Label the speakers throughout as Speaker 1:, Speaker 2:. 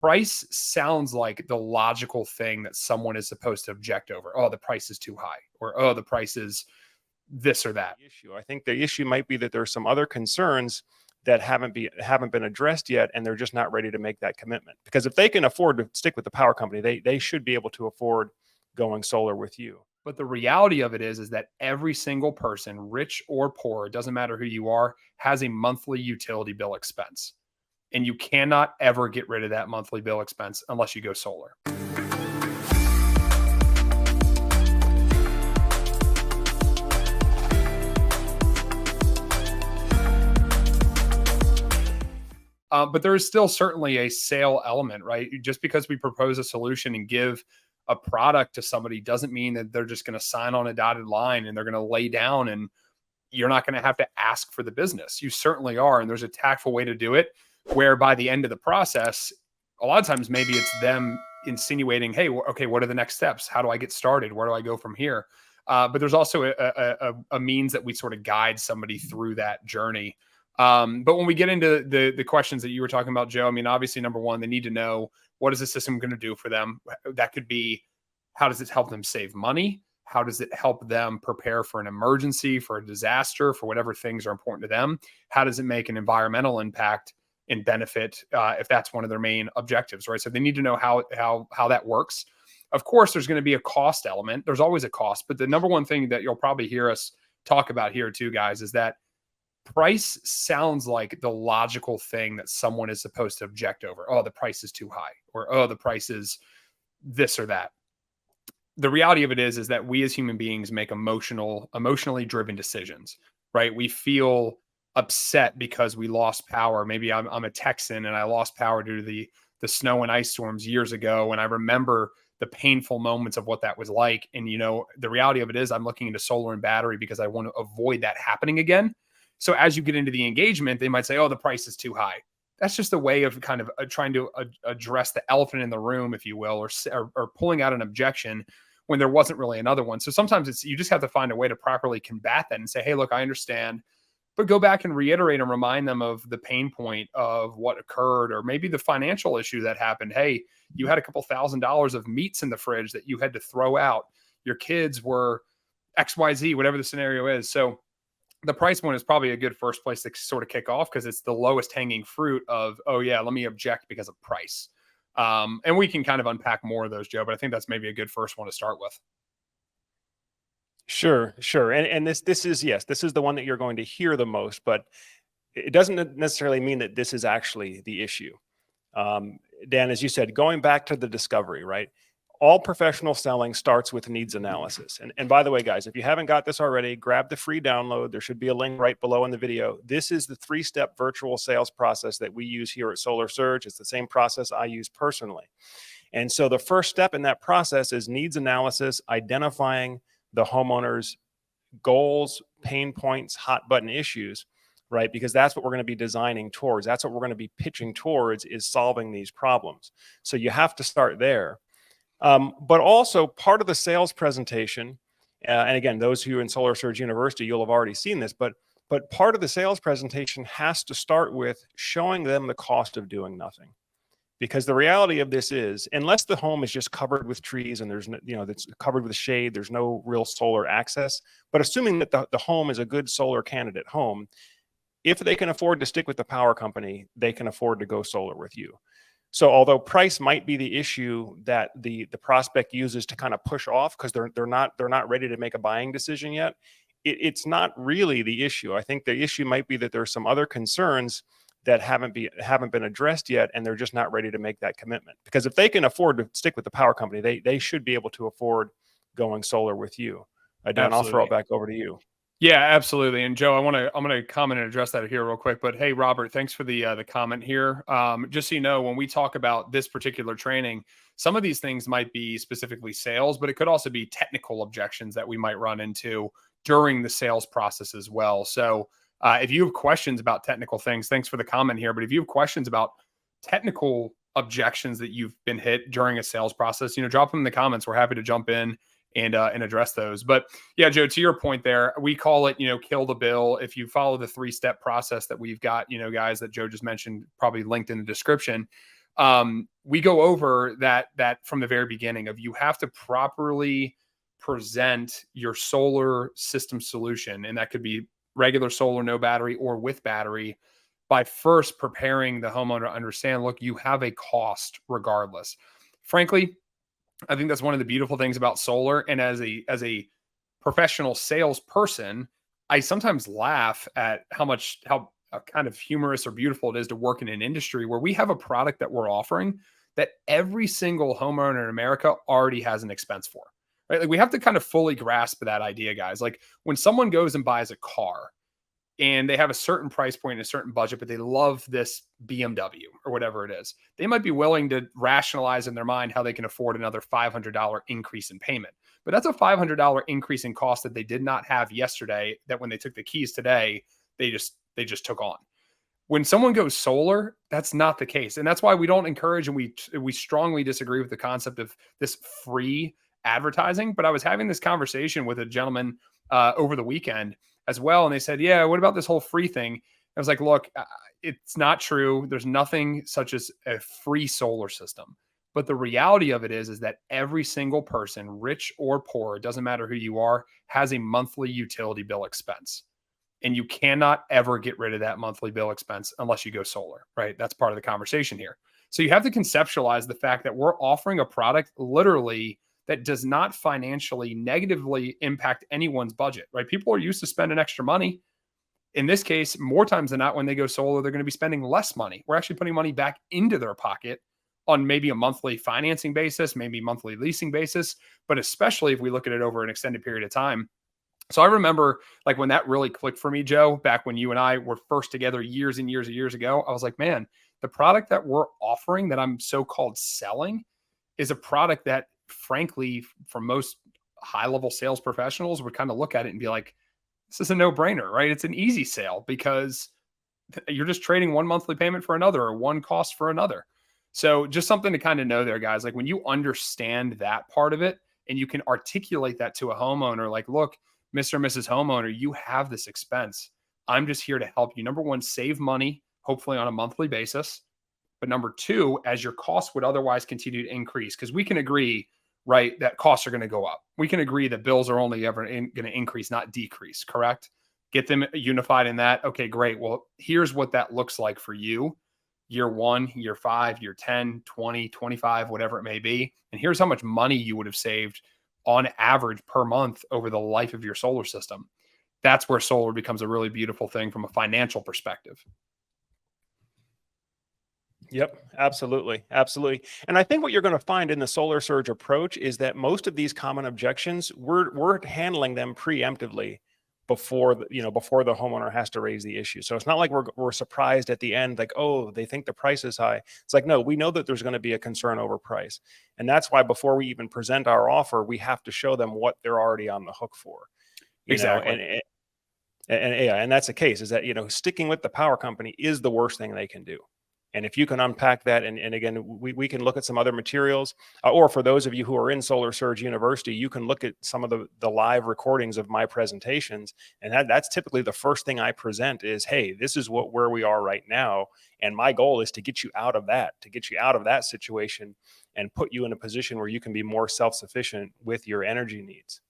Speaker 1: Price sounds like the logical thing that someone is supposed to object over. Oh, the price is too high, or oh, the price is this or that.
Speaker 2: Issue. I think the issue might be that there's some other concerns that haven't been addressed yet, and they're just not ready to make that commitment. Because if they can afford to stick with the power company, they should be able to afford going solar with you.
Speaker 1: But the reality of it is that every single person, rich or poor, it doesn't matter who you are, has a monthly utility bill expense. And you cannot ever get rid of that monthly bill expense unless you go solar. But there is still certainly a sale element, right? Just because we propose a solution and give a product to somebody doesn't mean that they're just going to sign on a dotted line and they're going to lay down and you're not going to have to ask for the business. You certainly are. And there's a tactful way to do it where by the end of the process, a lot of times maybe it's them insinuating, hey, okay, what are the next steps? How do I get started? Where do I go from here? But there's also a means that we sort of guide somebody through that journey. But when we get into the questions that you were talking about, Joe, I mean, obviously, number one, they need to know, what is the system going to do for them? That could be, how does it help them save money? How does it help them prepare for an emergency, for a disaster, for whatever things are important to them? How does it make an environmental impact and benefit if that's one of their main objectives, right? So they need to know how that works. Of course, there's going to be a cost element. There's always a cost. But the number one thing that you'll probably hear us talk about here too, guys, is that price sounds like the logical thing that someone is supposed to object over. Oh, the price is too high, or oh, the price is this or that. The reality of it is that we as human beings make emotionally driven decisions, right? We feel upset because we lost power. Maybe I'm a Texan and I lost power due to the snow and ice storms years ago, and I remember the painful moments of what that was like. And the reality of it is I'm looking into solar and battery because I want to avoid that happening again. So as you get into the engagement, they might say, oh, the price is too high. That's just a way of kind of trying to address the elephant in the room, if you will, or pulling out an objection when there wasn't really another one. So sometimes you just have to find a way to properly combat that and say, hey, look, I understand, but go back and reiterate and remind them of the pain point of what occurred, or maybe the financial issue that happened. Hey, you had a couple $1,000s of meats in the fridge that you had to throw out. Your kids were XYZ, whatever the scenario is. So the price point is probably a good first place to sort of kick off because it's the lowest hanging fruit of, oh yeah, let me object because of price. And we can kind of unpack more of those, Joe, but I think that's maybe a good first one to start with.
Speaker 2: Sure. And this is, yes, this is the one that you're going to hear the most, but it doesn't necessarily mean that this is actually the issue. Dan, as you said, going back to the discovery, right? All professional selling starts with needs analysis. And by the way, guys, if you haven't got this already, grab the free download. There should be a link right below in the video. This is the 3-step virtual sales process that we use here at Solar Surge. It's the same process I use personally. And so the first step in that process is needs analysis, identifying the homeowner's goals, pain points, hot button issues, right? Because that's what we're going to be designing towards. That's what we're going to be pitching towards, is solving these problems. So you have to start there. But also part of the sales presentation, and again, those who are in Solar Surge University, you'll have already seen this, but part of the sales presentation has to start with showing them the cost of doing nothing. Because the reality of this is, unless the home is just covered with trees and there's no, that's covered with shade, there's no real solar access. But assuming that the home is a good solar candidate home, if they can afford to stick with the power company, they can afford to go solar with you. So although price might be the issue that the prospect uses to kind of push off because they're not ready to make a buying decision yet, it's not really the issue. I think the issue might be that there's some other concerns that haven't been addressed yet, and they're just not ready to make that commitment. Because if they can afford to stick with the power company, they should be able to afford going solar with you. Dan, I'll throw it back over to you.
Speaker 1: Yeah, absolutely. And Joe, I'm gonna comment and address that here real quick. But hey, Robert, thanks for the comment here. Just so you know, when we talk about this particular training, some of these things might be specifically sales, but it could also be technical objections that we might run into during the sales process as well. So if you have questions about technical things, thanks for the comment here. But if you have questions about technical objections that you've been hit during a sales process, drop them in the comments. We're happy to jump in and address those. But yeah, Joe, to your point there, we call it, kill the bill. If you follow the 3-step process that we've got, guys, that Joe just mentioned, probably linked in the description, We go over that from the very beginning of you have to properly present your solar system solution, and that could be regular solar, no battery, or with battery, by first preparing the homeowner to understand, look, you have a cost regardless. Frankly, I think that's one of the beautiful things about solar. And as a professional salesperson, I sometimes laugh at how kind of humorous or beautiful it is to work in an industry where we have a product that we're offering that every single homeowner in America already has an expense for. Right? Like we have to kind of fully grasp that idea, guys. Like when someone goes and buys a car, and they have a certain price point and a certain budget, but they love this BMW or whatever it is, they might be willing to rationalize in their mind how they can afford another $500 increase in payment. But that's a $500 increase in cost that they did not have yesterday, that when they took the keys today, they just took on. When someone goes solar, that's not the case. And that's why we don't encourage, and we strongly disagree with the concept of this free advertising. But I was having this conversation with a gentleman over the weekend as well. And they said, yeah, what about this whole free thing? I was like, look, it's not true. There's nothing such as a free solar system. But the reality of it is that every single person, rich or poor, it doesn't matter who you are, has a monthly utility bill expense. And you cannot ever get rid of that monthly bill expense unless you go solar, right? That's part of the conversation here. So you have to conceptualize the fact that we're offering a product literally that does not financially negatively impact anyone's budget, right? People are used to spending extra money. In this case, more times than not, when they go solar, they're going to be spending less money. We're actually putting money back into their pocket on maybe a monthly financing basis, maybe monthly leasing basis, but especially if we look at it over an extended period of time. So I remember like when that really clicked for me, Joe, back when you and I were first together years and years and years ago, I was like, man, the product that we're offering, that I'm so-called selling, is a product that frankly, for most high-level sales professionals would kind of look at it and be like, this is a no-brainer, right? It's an easy sale because you're just trading one monthly payment for another or one cost for another. So just something to kind of know there, guys. Like when you understand that part of it and you can articulate that to a homeowner, like, look, Mr. and Mrs. Homeowner, you have this expense. I'm just here to help you. Number one, save money, hopefully on a monthly basis. But number two, as your costs would otherwise continue to increase, because we can agree, right, that costs are going to go up. We can agree that bills are only ever going to increase, not decrease, correct? Get them unified in that. Okay, great. Well, here's what that looks like for you. Year 1, year 5, year 10, 20, 25, whatever it may be. And here's how much money you would have saved on average per month over the life of your solar system. That's where solar becomes a really beautiful thing from a financial perspective.
Speaker 2: Yep, absolutely. Absolutely. And I think what you're going to find in the solar surge approach is that most of these common objections, we're handling them preemptively before before the homeowner has to raise the issue. So it's not like we're surprised at the end, like, oh, they think the price is high. It's like, no, we know that there's going to be a concern over price. And that's why before we even present our offer, we have to show them what they're already on the hook for.
Speaker 1: Exactly.
Speaker 2: And that's the case, is that, sticking with the power company is the worst thing they can do. And if you can unpack that, and again, we can look at some other materials, or for those of you who are in Solar Surge University, you can look at some of the live recordings of my presentations. And that's typically the first thing I present is, hey, this is where we are right now. And my goal is to get you out of that situation and put you in a position where you can be more self-sufficient with your energy needs.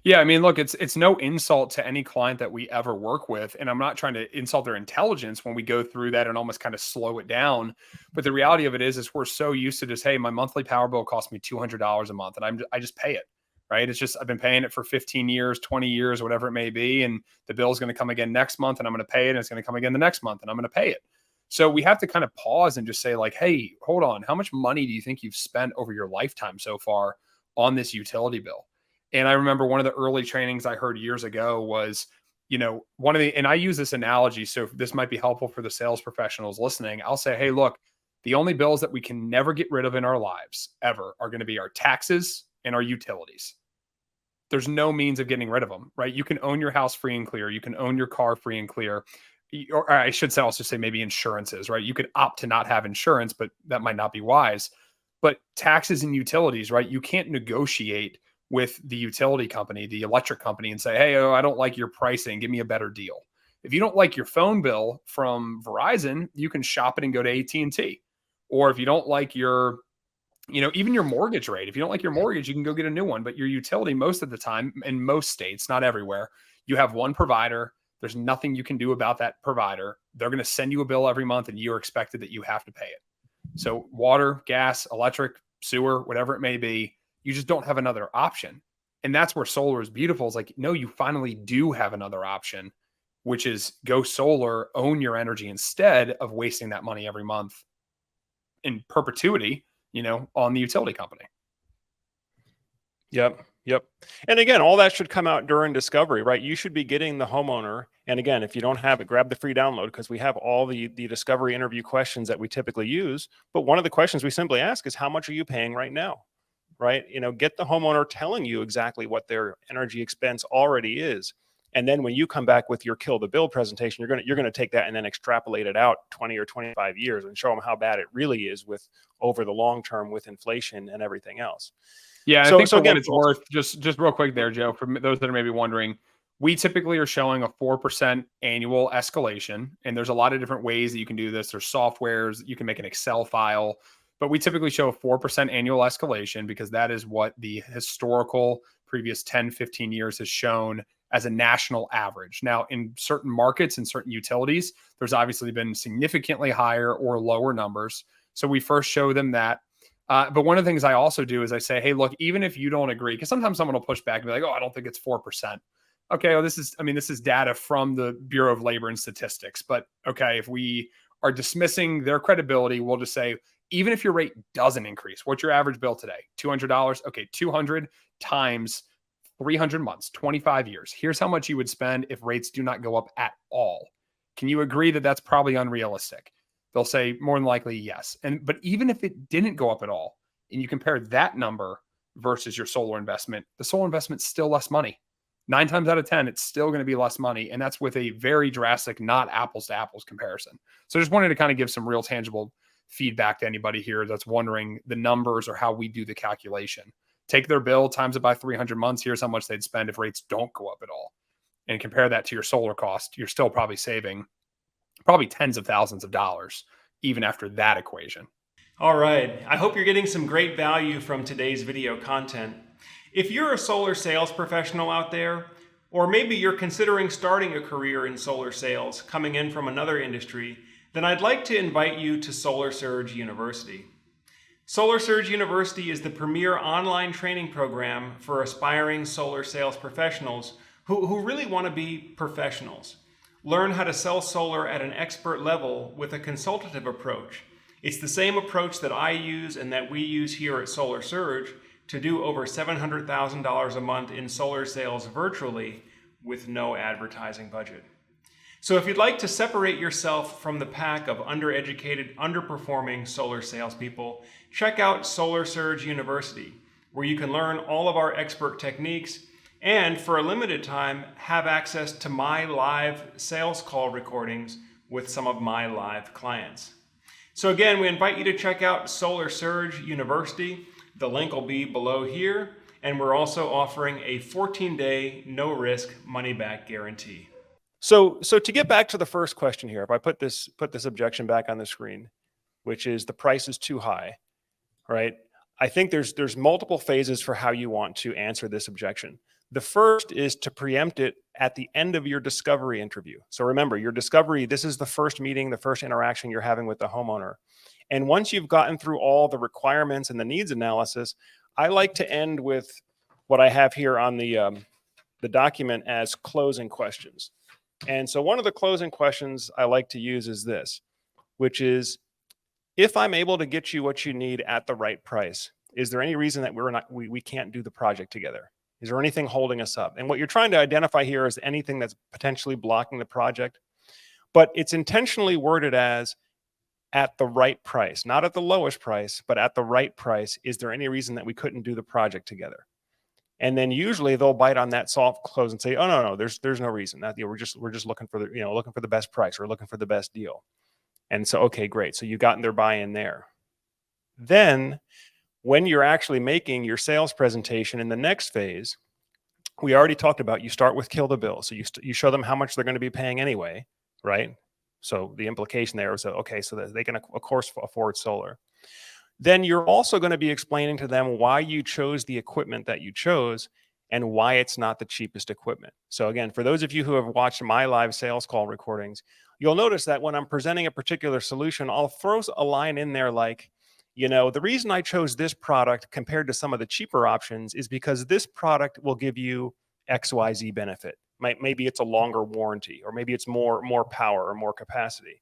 Speaker 1: Yeah, I mean, look, it's no insult to any client that we ever work with, and I'm not trying to insult their intelligence when we go through that and almost kind of slow it down. But the reality of it is we're so used to just, hey, my monthly power bill costs me $200 a month, and I just pay it, right? It's just I've been paying it for 15 years, 20 years, whatever it may be, and the bill is going to come again next month, and I'm going to pay it, and it's going to come again the next month, and I'm going to pay it. So we have to kind of pause and just say, like, hey, hold on, how much money do you think you've spent over your lifetime so far on this utility bill? And I remember one of the early trainings I heard years ago was, and I use this analogy, so this might be helpful for the sales professionals listening. I'll say, hey, look, the only bills that we can never get rid of in our lives ever are going to be our taxes and our utilities. There's no means of getting rid of them, right? You can own your house free and clear. You can own your car free and clear. Or I should also say maybe insurances, right? You could opt to not have insurance, but that might not be wise. But taxes and utilities, right? You can't negotiate with the utility company, the electric company, and say, hey, I don't like your pricing. Give me a better deal. If you don't like your phone bill from Verizon, you can shop it and go to AT&T, Or if you don't like your, even your mortgage rate, if you don't like your mortgage, you can go get a new one. But your utility, most of the time, in most states, not everywhere, you have one provider. There's nothing you can do about that provider. They're going to send you a bill every month and you're expected that you have to pay it. So water, gas, electric, sewer, whatever it may be, you just don't have another option. And that's where solar is beautiful. It's like, no, you finally do have another option, which is go solar, own your energy instead of wasting that money every month in perpetuity, on the utility company.
Speaker 2: Yep. Yep. And again, all that should come out during discovery, right? You should be getting the homeowner. And again, if you don't have it, grab the free download, because we have all the discovery interview questions that we typically use. But one of the questions we simply ask is, how much are you paying right now? Right? Get the homeowner telling you exactly what their energy expense already is. And then when you come back with your kill the bill presentation, you're going to take that and then extrapolate it out 20 or 25 years and show them how bad it really is with over the long term with inflation and everything else.
Speaker 1: Yeah, I think for what it's worth, just real quick there, Joe, for those that are maybe wondering, we typically are showing a 4% annual escalation, and there's a lot of different ways that you can do this. There's softwares, you can make an Excel file, but we typically show a 4% annual escalation because that is what the historical previous 10, 15 years has shown as a national average. Now, in certain markets and certain utilities, there's obviously been significantly higher or lower numbers. So we first show them that. But one of the things I also do is I say, hey, look, even if you don't agree, because sometimes someone will push back and be like, oh, I don't think it's 4%. Okay, well, this is data from the Bureau of Labor and Statistics. But okay, if we are dismissing their credibility, we'll just say, even if your rate doesn't increase, what's your average bill today? $200? Okay, 200 times 300 months, 25 years. Here's how much you would spend if rates do not go up at all. Can you agree that that's probably unrealistic? They'll say more than likely yes. But even if it didn't go up at all, and you compare that number versus your solar investment, the solar investment's still less money. 9 times out of 10, it's still going to be less money. And that's with a very drastic, not apples to apples comparison. So I just wanted to kind of give some real tangible feedback to anybody here that's wondering the numbers or how we do the calculation. Take their bill, times it by 300 months. Here's how much they'd spend if rates don't go up at all. And compare that to your solar cost. You're still probably saving tens of thousands of dollars, even after that equation.
Speaker 3: All right. I hope you're getting some great value from today's video content. If you're a solar sales professional out there, or maybe you're considering starting a career in solar sales, coming in from another industry, then I'd like to invite you to Solar Surge University. Solar Surge University is the premier online training program for aspiring solar sales professionals who really want to be professionals. Learn how to sell solar at an expert level with a consultative approach. It's the same approach that I use and that we use here at Solar Surge to do over $700,000 a month in solar sales virtually with no advertising budget. So if you'd like to separate yourself from the pack of undereducated, underperforming solar salespeople, check out Solar Surge University, where you can learn all of our expert techniques and for a limited time, have access to my live sales call recordings with some of my live clients. So again, we invite you to check out Solar Surge University. The link will be below here. And we're also offering a 14-day, no-risk money-back guarantee.
Speaker 2: So to get back to the first question here, if I put this objection back on the screen, which is the price is too high, right? I think there's multiple phases for how you want to answer this objection. The first is to preempt it at the end of your discovery interview. So remember, your discovery, this is the first meeting, the first interaction you're having with the homeowner. And once you've gotten through all the requirements and the needs analysis, I like to end with what I have here on the document as closing questions. And so one of the closing questions I like to use is this, which is, if I'm able to get you what you need at the right price, is there any reason that we can't do the project together? Is there anything holding us up? And what you're trying to identify here is anything that's potentially blocking the project, but it's intentionally worded as at the right price, not at the lowest price, but at the right price. Is there any reason that we couldn't do the project together? And then usually they'll bite on that soft close and say, "Oh no, there's no reason. That we're just looking for the best price. We're looking for the best deal." And so, okay, great. So you've gotten their buy-in there. Then when you're actually making your sales presentation in the next phase, we already talked about, you start with kill the bill. So you show them how much they're going to be paying anyway, right? So the implication there is that, okay, so that they can, of course, afford solar. Then you're also going to be explaining to them why you chose the equipment that you chose and why it's not the cheapest equipment. So again, for those of you who have watched my live sales call recordings, you'll notice that when I'm presenting a particular solution, I'll throw a line in there like, you know, the reason I chose this product compared to some of the cheaper options is because this product will give you XYZ benefit. Maybe it's a longer warranty, or maybe it's more power or more capacity.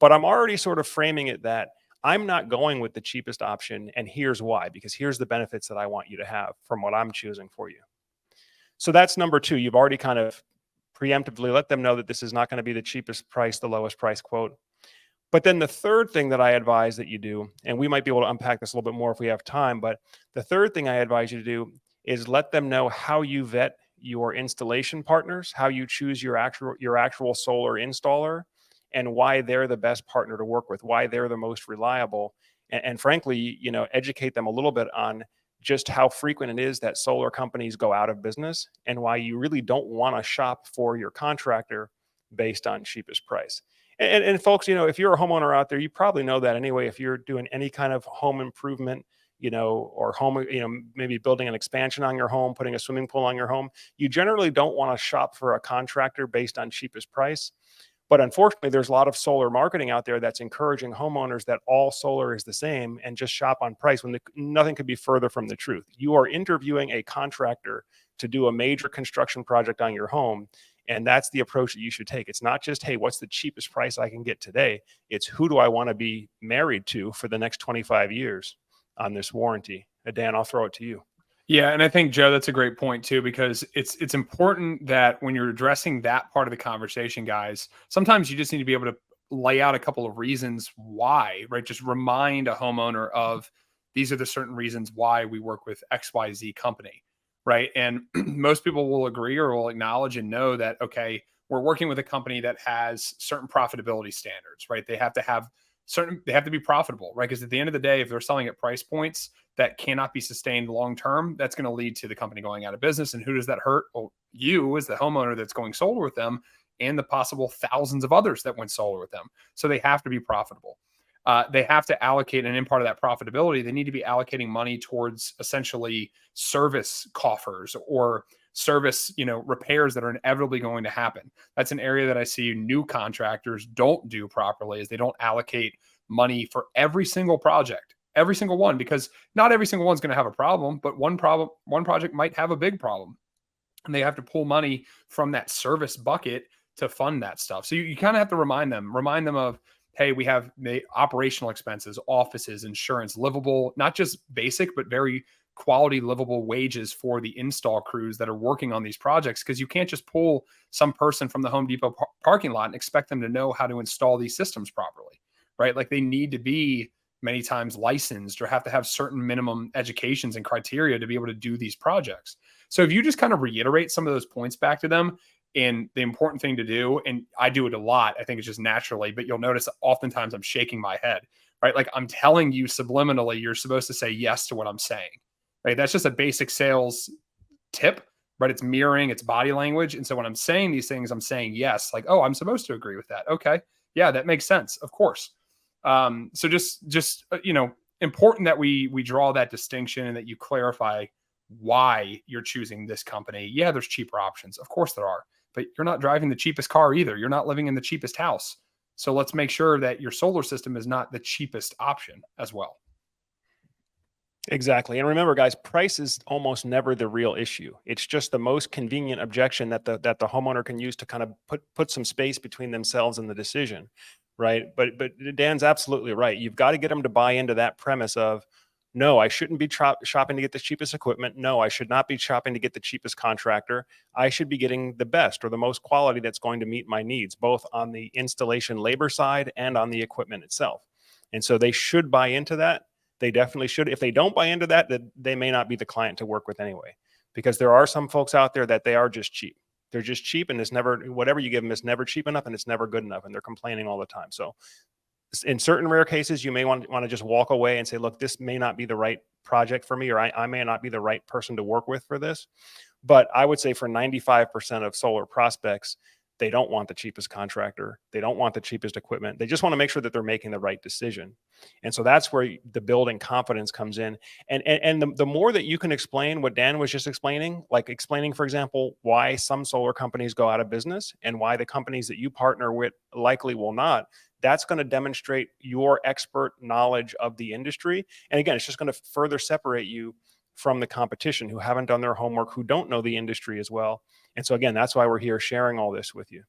Speaker 2: But I'm already sort of framing it that I'm not going with the cheapest option, and here's why, because here's the benefits that I want you to have from what I'm choosing for you. So that's number two. You've already kind of preemptively let them know that this is not going to be the cheapest price, the lowest price quote. But then the third thing that I advise that you do, and we might be able to unpack this a little bit more if we have time, but the third thing I advise you to do is let them know how you vet your installation partners, how you choose your actual solar installer, and why they're the best partner to work with, why they're the most reliable, and frankly, you know, educate them a little bit on just how frequent it is that solar companies go out of business, and why you really don't want to shop for your contractor based on cheapest price. And folks, you know, if you're a homeowner out there, you probably know that anyway. If you're doing any kind of home improvement, you know, or home, you know, maybe building an expansion on your home, putting a swimming pool on your home, you generally don't want to shop for a contractor based on cheapest price. But unfortunately, there's a lot of solar marketing out there that's encouraging homeowners that all solar is the same and just shop on price, when nothing could be further from the truth. You are interviewing a contractor to do a major construction project on your home, and that's the approach that you should take. It's not just, hey, what's the cheapest price I can get today? It's, who do I want to be married to for the next 25 years on this warranty? Dan, I'll throw it to you.
Speaker 1: Yeah, and I think, Joe, that's a great point too, because it's important that when you're addressing that part of the conversation, guys, sometimes you just need to be able to lay out a couple of reasons why, right? Just remind a homeowner of, these are the certain reasons why we work with XYZ company, right? And most people will agree or will acknowledge and know that, okay, we're working with a company that has certain profitability standards, right? They have to be profitable, right? Because at the end of the day, if they're selling at price points that cannot be sustained long term, that's going to lead to the company going out of business. And who does that hurt? Well, you as the homeowner that's going solar with them, and the possible thousands of others that went solar with them. So they have to be profitable. They have to allocate, and in part of that profitability, they need to be allocating money towards essentially service coffers or service, you know, repairs that are inevitably going to happen. That's an area that I see new contractors don't do properly, is they don't allocate money for every single project. Every single one, because not every single one's going to have a problem, but one project might have a big problem, and they have to pull money from that service bucket to fund that stuff. So you kind of have to remind them of, hey, we have the operational expenses, offices, insurance, livable, not just basic, but very quality livable wages for the install crews that are working on these projects, because you can't just pull some person from the Home Depot parking lot and expect them to know how to install these systems properly, right? Like, they need to be many times licensed or have to have certain minimum educations and criteria to be able to do these projects. So if you just kind of reiterate some of those points back to them, and the important thing to do, and I do it a lot, I think it's just naturally, but you'll notice oftentimes I'm shaking my head, right? Like, I'm telling you subliminally, you're supposed to say yes to what I'm saying, right? That's just a basic sales tip, but it's mirroring, it's body language. And so when I'm saying these things, I'm saying yes, like, oh, I'm supposed to agree with that. Okay. Yeah, that makes sense. Of course. So just you know, important that we draw that distinction and that you clarify why you're choosing this company. Yeah, there's cheaper options. Of course there are, but you're not driving the cheapest car either. You're not living in the cheapest house. So let's make sure that your solar system is not the cheapest option as well.
Speaker 2: Exactly. And remember, guys, price is almost never the real issue. It's just the most convenient objection that the homeowner can use to kind of put some space between themselves and the decision, right? But Dan's absolutely right. You've got to get them to buy into that premise of, no, I shouldn't be shopping to get the cheapest equipment. No, I should not be shopping to get the cheapest contractor. I should be getting the best or the most quality that's going to meet my needs, both on the installation labor side and on the equipment itself. And so they should buy into that. They definitely should. If they don't buy into that, they may not be the client to work with anyway, because there are some folks out there that they are just cheap. They're just cheap, and it's never, whatever you give them is never cheap enough, and it's never good enough, and they're complaining all the time. So in certain rare cases, you may want to just walk away and say, look, this may not be the right project for me, or I may not be the right person to work with for this. But I would say for 95% of solar prospects, They don't want the cheapest contractor. They don't want the cheapest equipment. They just want to make sure that they're making the right decision. And so that's where the building confidence comes in. And the more that you can explain what Dan was just explaining, like explaining, for example, why some solar companies go out of business and why the companies that you partner with likely will not, that's going to demonstrate your expert knowledge of the industry. And again, it's just going to further separate you from the competition who haven't done their homework, who don't know the industry as well. And so again, that's why we're here sharing all this with you.